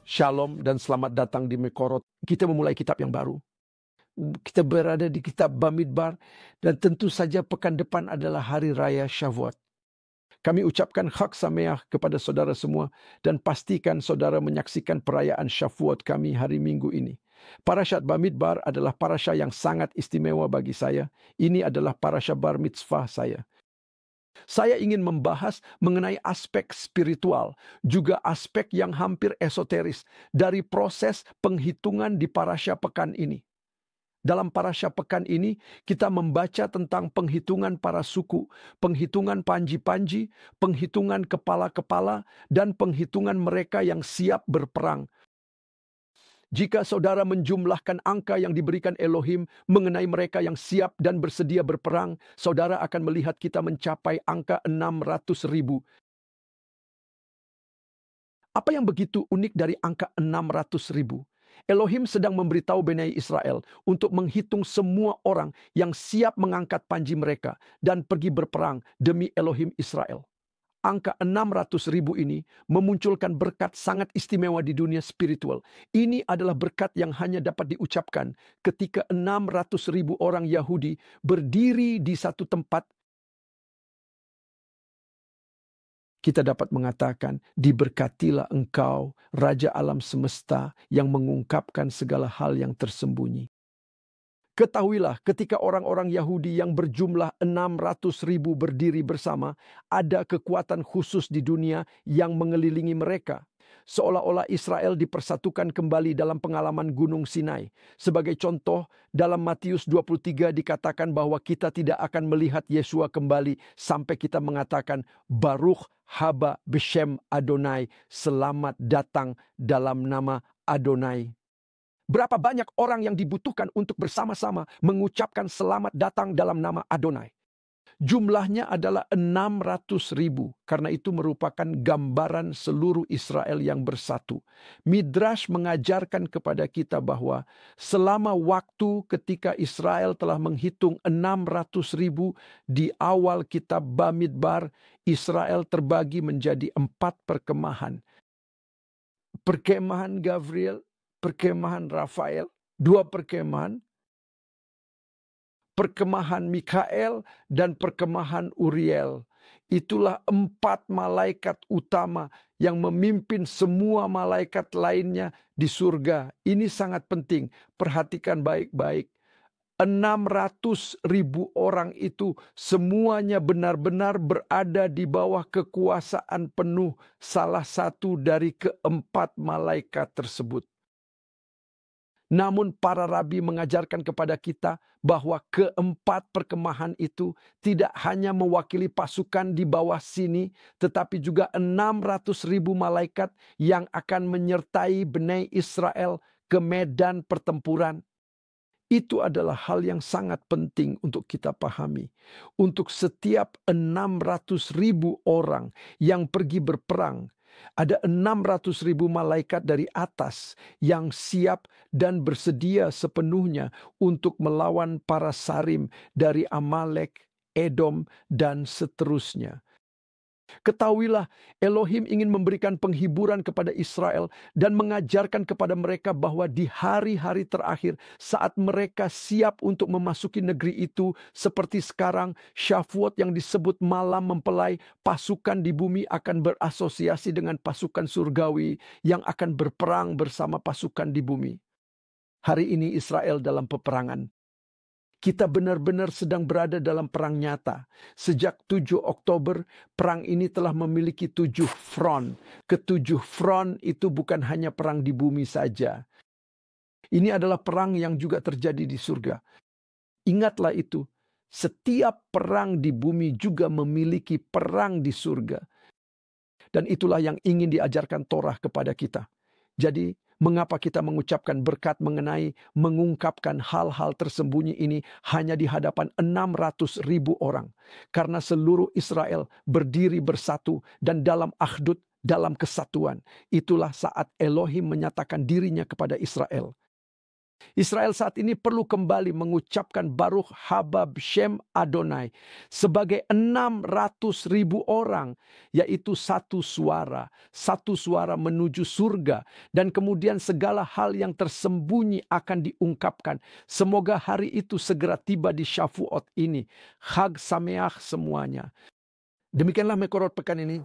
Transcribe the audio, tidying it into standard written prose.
Shalom dan selamat datang di Mekorot. Kita memulai kitab yang baru. Kita berada di kitab Bamidbar dan tentu saja pekan depan adalah hari raya Shavuot. Kami ucapkan Chag Sameach kepada saudara semua dan pastikan saudara menyaksikan perayaan Shavuot kami hari Minggu ini. Parashat Bamidbar adalah parasha yang sangat istimewa bagi saya. Ini adalah parasha bar mitzvah saya. Saya ingin membahas mengenai aspek spiritual, juga aspek yang hampir esoteris dari proses penghitungan di parasha pekan ini. Dalam parasha pekan ini, kita membaca tentang penghitungan para suku, penghitungan panji-panji, penghitungan kepala-kepala, dan penghitungan mereka yang siap berperang. Jika saudara menjumlahkan angka yang diberikan Elohim mengenai mereka yang siap dan bersedia berperang, saudara akan melihat kita mencapai angka 600.000. Apa yang begitu unik dari angka 600.000? Elohim sedang memberitahu Bani Israel untuk menghitung semua orang yang siap mengangkat panji mereka dan pergi berperang demi Elohim Israel. Angka 600.000 ini memunculkan berkat sangat istimewa di dunia spiritual. Ini adalah berkat yang hanya dapat diucapkan ketika 600.000 orang Yahudi berdiri di satu tempat. Kita dapat mengatakan, diberkatilah engkau, Raja alam semesta yang mengungkapkan segala hal yang tersembunyi. Ketahuilah ketika orang-orang Yahudi yang berjumlah 600.000 berdiri bersama, ada kekuatan khusus di dunia yang mengelilingi mereka. Seolah-olah Israel dipersatukan kembali dalam pengalaman Gunung Sinai. Sebagai contoh, dalam Matius 23 dikatakan bahwa kita tidak akan melihat Yesua kembali sampai kita mengatakan, Baruch haba beshem Adonai, selamat datang dalam nama Adonai. Berapa banyak orang yang dibutuhkan untuk bersama-sama mengucapkan selamat datang dalam nama Adonai? Jumlahnya adalah 600.000. Karena itu merupakan gambaran seluruh Israel yang bersatu. Midrash mengajarkan kepada kita bahwa selama waktu ketika Israel telah menghitung 600.000 di awal kitab Bamidbar, Israel terbagi menjadi 4 perkemahan. Perkemahan Gabriel, perkemahan Rafael, 2 perkemahan, perkemahan Mikael, dan perkemahan Uriel. Itulah 4 malaikat utama yang memimpin semua malaikat lainnya di surga. Ini sangat penting, perhatikan baik-baik. 600.000 orang itu semuanya benar-benar berada di bawah kekuasaan penuh salah satu dari ke-4 malaikat tersebut. Namun para rabi mengajarkan kepada kita bahwa ke-4 perkemahan itu tidak hanya mewakili pasukan di bawah sini, tetapi juga 600.000 malaikat yang akan menyertai Bani Israel ke medan pertempuran. Itu adalah hal yang sangat penting untuk kita pahami. Untuk setiap 600.000 orang yang pergi berperang, ada 600.000 malaikat dari atas yang siap dan bersedia sepenuhnya untuk melawan para sarim dari Amalek, Edom, dan seterusnya. Ketahuilah, Elohim ingin memberikan penghiburan kepada Israel dan mengajarkan kepada mereka bahwa di hari-hari terakhir saat mereka siap untuk memasuki negeri itu seperti sekarang, Shavuot yang disebut malam mempelai, pasukan di bumi akan berasosiasi dengan pasukan surgawi yang akan berperang bersama pasukan di bumi. Hari ini Israel dalam peperangan. Kita benar-benar sedang berada dalam perang nyata. Sejak 7 Oktober, perang ini telah memiliki 7 front. Ke-7 front itu bukan hanya perang di bumi saja. Ini adalah perang yang juga terjadi di surga. Ingatlah itu, setiap perang di bumi juga memiliki perang di surga. Dan itulah yang ingin diajarkan Torah kepada kita. Jadi, mengapa kita mengucapkan berkat mengenai mengungkapkan hal-hal tersembunyi ini hanya di hadapan 600.000 orang? Karena seluruh Israel berdiri bersatu dan dalam akhdut, dalam kesatuan. Itulah saat Elohim menyatakan dirinya kepada Israel. Israel saat ini perlu kembali mengucapkan Baruch haba Shem Adonai sebagai 600.000 orang, yaitu satu suara menuju surga, dan kemudian segala hal yang tersembunyi akan diungkapkan. Semoga hari itu segera tiba di Shavuot ini. Chag Sameach semuanya. Demikianlah Mekorot pekan ini.